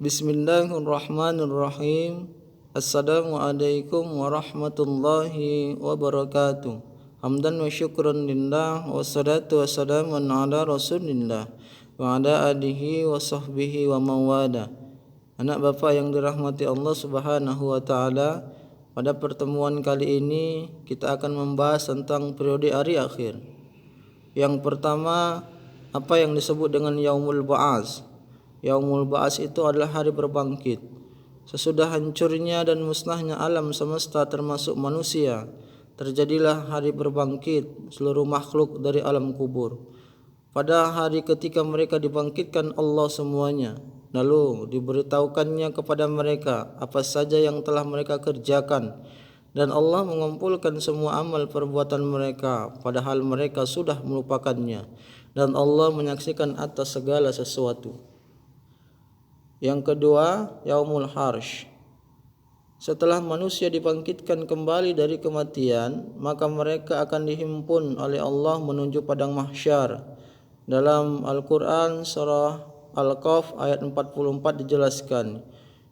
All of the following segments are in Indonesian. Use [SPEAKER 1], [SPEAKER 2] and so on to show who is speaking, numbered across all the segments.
[SPEAKER 1] Bismillahirrahmanirrahim. Assalamualaikum warahmatullahi wabarakatuh. Hamdan wa syukran lillah wassalatu wassalamu ala rasulillah wa ala alihi wa sahbihi wa mawala. Anak bapa yang dirahmati Allah Subhanahu wa taala, pada pertemuan kali ini kita akan membahas tentang periode hari akhir. Yang pertama, apa yang disebut dengan Yaumul Ba'ats. Yaumul Ba'ats itu adalah hari berbangkit. Sesudah hancurnya dan musnahnya alam semesta termasuk manusia, terjadilah hari berbangkit seluruh makhluk dari alam kubur. Pada hari ketika mereka dibangkitkan Allah semuanya, lalu diberitahukannya kepada mereka apa saja yang telah mereka kerjakan, dan Allah mengumpulkan semua amal perbuatan mereka padahal mereka sudah melupakannya, dan Allah menyaksikan atas segala sesuatu. Yang kedua, Yaumul Harsh. Setelah manusia dibangkitkan kembali dari kematian, maka mereka akan dihimpun oleh Allah menuju padang mahsyar. Dalam Al-Quran surah Al-Qaf ayat 44 dijelaskan,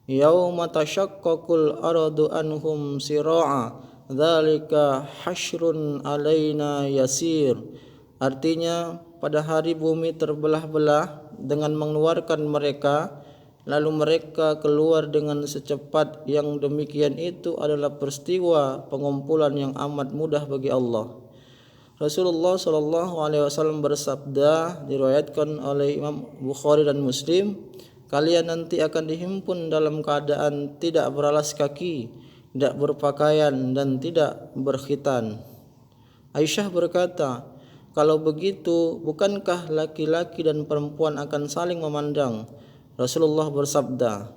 [SPEAKER 1] Yauma tashaqqaqul ardu anhum sira'a dzalika hasyrun alaina yasir. Artinya, pada hari bumi terbelah-belah dengan mengeluarkan mereka, lalu mereka keluar dengan secepat, yang demikian itu adalah peristiwa pengumpulan yang amat mudah bagi Allah. Rasulullah SAW bersabda, diriwayatkan oleh Imam Bukhari dan Muslim, kalian nanti akan dihimpun dalam keadaan tidak beralas kaki, tidak berpakaian, dan tidak berkhitan. Aisyah berkata, kalau begitu bukankah laki-laki dan perempuan akan saling memandang? Rasulullah bersabda,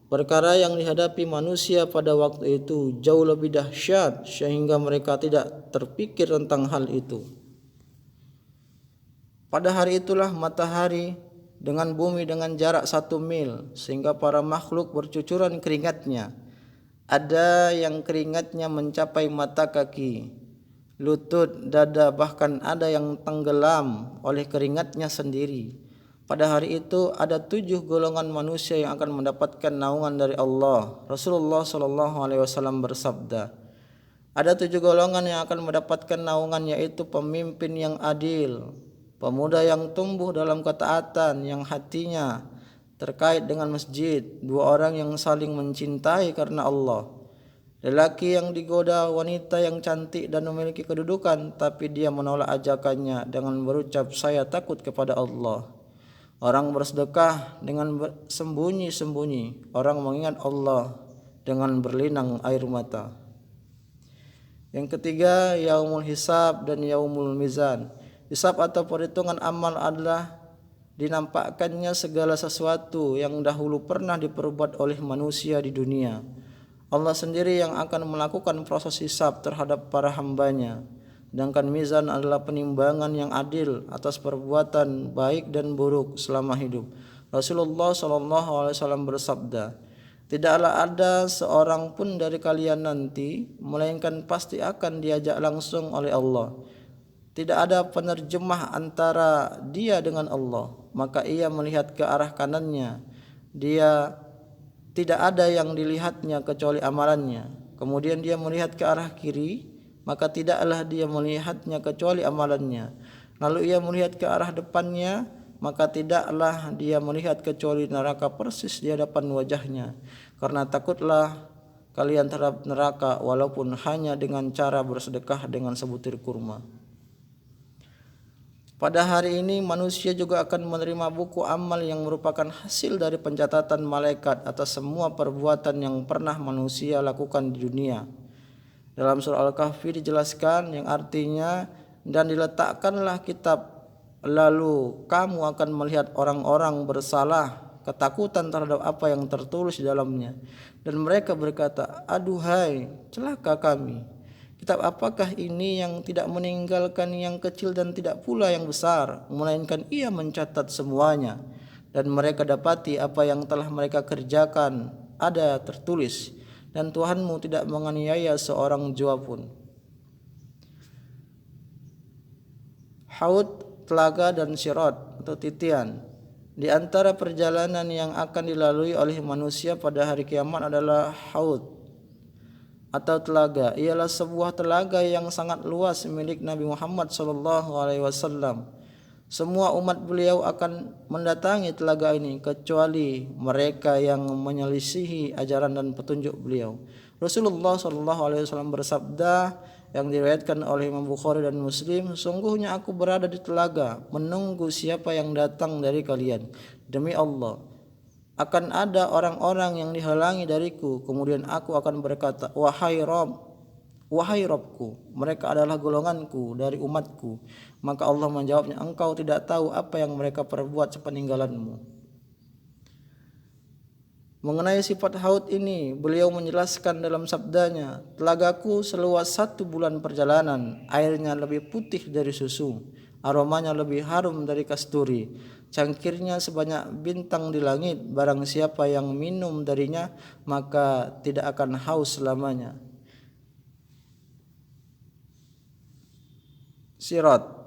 [SPEAKER 1] perkara yang dihadapi manusia pada waktu itu jauh lebih dahsyat sehingga mereka tidak terpikir tentang hal itu. Pada hari itulah matahari dengan bumi dengan jarak 1 mil, sehingga para makhluk bercucuran keringatnya. Ada yang keringatnya mencapai mata kaki, lutut, dada, bahkan ada yang tenggelam oleh keringatnya sendiri. Pada hari itu ada 7 golongan manusia yang akan mendapatkan naungan dari Allah. Rasulullah SAW bersabda, ada 7 golongan yang akan mendapatkan naungan, yaitu pemimpin yang adil, pemuda yang tumbuh dalam ketaatan, yang hatinya terkait dengan masjid, 2 orang yang saling mencintai karena Allah, lelaki yang digoda wanita yang cantik dan memiliki kedudukan, tapi dia menolak ajakannya dengan berucap, saya takut kepada Allah. Orang bersedekah dengan sembunyi-sembunyi, orang mengingat Allah dengan berlinang air mata. Yang ketiga, Yaumul Hisab dan Yaumul Mizan. Hisab atau perhitungan amal adalah dinampakkannya segala sesuatu yang dahulu pernah diperbuat oleh manusia di dunia. Allah sendiri yang akan melakukan proses hisab terhadap para hambanya. Sedangkan mizan adalah penimbangan yang adil atas perbuatan baik dan buruk selama hidup. Rasulullah SAW bersabda, tidaklah ada seorang pun dari kalian nanti melainkan pasti akan diajak langsung oleh Allah. Tidak ada penerjemah antara dia dengan Allah, maka ia melihat ke arah kanannya, dia tidak ada yang dilihatnya kecuali amalannya. Kemudian dia melihat ke arah kiri, maka tidaklah dia melihatnya kecuali amalannya. Lalu ia melihat ke arah depannya, maka tidaklah dia melihat kecuali neraka persis di hadapan wajahnya. Karena takutlah kalian terhadap neraka walaupun hanya dengan cara bersedekah dengan sebutir kurma. Pada hari ini manusia juga akan menerima buku amal yang merupakan hasil dari pencatatan malaikat atas semua perbuatan yang pernah manusia lakukan di dunia. Dalam surah Al-Kahfi dijelaskan, yang artinya, dan diletakkanlah kitab, lalu kamu akan melihat orang-orang bersalah ketakutan terhadap apa yang tertulis di dalamnya, dan mereka berkata, aduhai celaka kami, kitab apakah ini yang tidak meninggalkan yang kecil dan tidak pula yang besar, melainkan ia mencatat semuanya, dan mereka dapati apa yang telah mereka kerjakan ada tertulis, dan Tuhanmu tidak menganiaya seorang jua pun. Haud, telaga, dan sirat atau titian. Di antara perjalanan yang akan dilalui oleh manusia pada hari kiamat adalah haud atau telaga. Ialah sebuah telaga yang sangat luas milik Nabi Muhammad SAW. Semua umat beliau akan mendatangi telaga ini kecuali mereka yang menyelisihi ajaran dan petunjuk beliau. Rasulullah SAW bersabda yang diriwayatkan oleh Imam Bukhari dan Muslim, sungguhnya aku berada di telaga menunggu siapa yang datang dari kalian. Demi Allah, akan ada orang-orang yang dihalangi dariku, kemudian aku akan berkata, wahai Rabbku, mereka adalah golonganku dari umatku. Maka Allah menjawabnya, engkau tidak tahu apa yang mereka perbuat sepeninggalanmu. Mengenai sifat haud ini, beliau menjelaskan dalam sabdanya, telagaku seluas 1 bulan perjalanan, airnya lebih putih dari susu, aromanya lebih harum dari kasturi, cangkirnya sebanyak bintang di langit. Barang siapa yang minum darinya, maka tidak akan haus selamanya. Sirat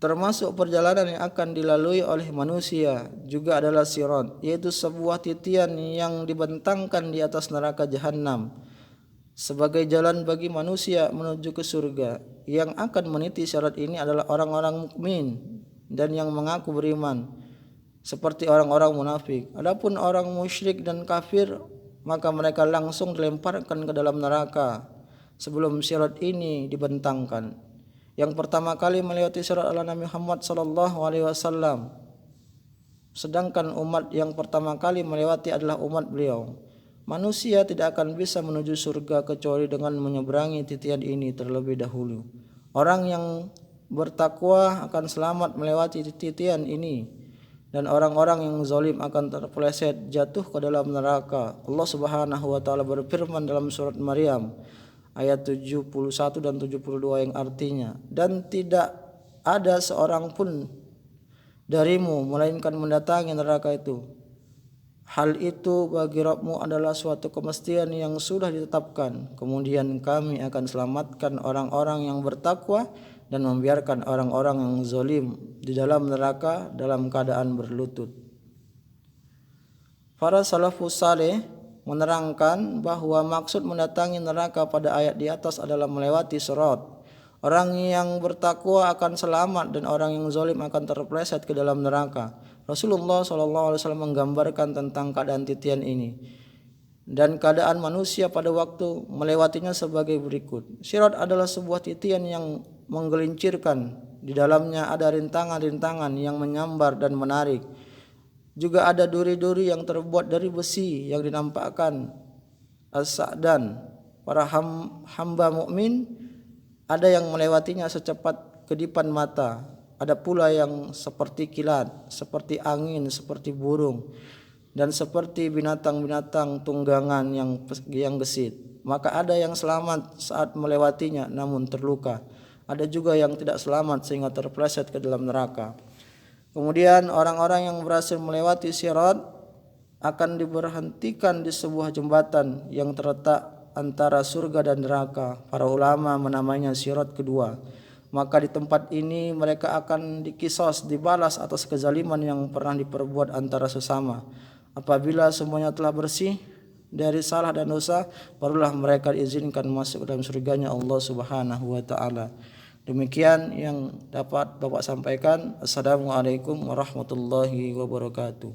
[SPEAKER 1] termasuk perjalanan yang akan dilalui oleh manusia juga adalah sirat, yaitu sebuah titian yang dibentangkan di atas neraka jahanam sebagai jalan bagi manusia menuju ke surga. Yang akan meniti syarat ini adalah orang-orang mukmin dan yang mengaku beriman, seperti orang-orang munafik. Adapun orang musyrik dan kafir, maka mereka langsung dilemparkan ke dalam neraka sebelum syarat ini dibentangkan. Yang pertama kali melewati syarat adalah Nabi Muhammad SAW, sedangkan umat yang pertama kali melewati adalah umat beliau. Manusia tidak akan bisa menuju surga kecuali dengan menyeberangi titian ini terlebih dahulu. Orang yang bertakwa akan selamat melewati titian ini, dan orang-orang yang zalim akan terpeleset jatuh ke dalam neraka. Allah Subhanahu wa taala berfirman dalam surat Maryam ayat 71 dan 72 yang artinya, dan tidak ada seorang pun darimu melainkan mendatangi neraka itu. Hal itu bagi Rabbmu adalah suatu kemestian yang sudah ditetapkan. Kemudian kami akan selamatkan orang-orang yang bertakwa dan membiarkan orang-orang yang zalim di dalam neraka dalam keadaan berlutut. Para salafus saleh menerangkan bahwa maksud mendatangi neraka pada ayat di atas adalah melewati sirat. Orang yang bertakwa akan selamat dan orang yang zalim akan terpeleset ke dalam neraka. Rasulullah SAW menggambarkan tentang keadaan titian ini dan keadaan manusia pada waktu melewatinya sebagai berikut. Sirat adalah sebuah titian yang menggelincirkan. Di dalamnya ada rintangan-rintangan yang menyambar dan menarik. Juga ada duri-duri yang terbuat dari besi yang dinampakkan as-sa'dan. Para hamba mukmin ada yang melewatinya secepat kedipan mata. Ada pula yang seperti kilat, seperti angin, seperti burung, dan seperti binatang-binatang tunggangan yang gesit. Maka ada yang selamat saat melewatinya namun terluka. Ada juga yang tidak selamat sehingga terpeleset ke dalam neraka. Kemudian orang-orang yang berhasil melewati sirat akan diberhentikan di sebuah jembatan yang terletak antara surga dan neraka. Para ulama menamainya sirat kedua. Maka di tempat ini mereka akan dikisos, dibalas atas kezaliman yang pernah diperbuat antara sesama. Apabila semuanya telah bersih dari salah dan dosa, barulah mereka diizinkan masuk dalam surganya Allah Subhanahu wa taala. Demikian yang dapat Bapak sampaikan. Assalamualaikum warahmatullahi wabarakatuh.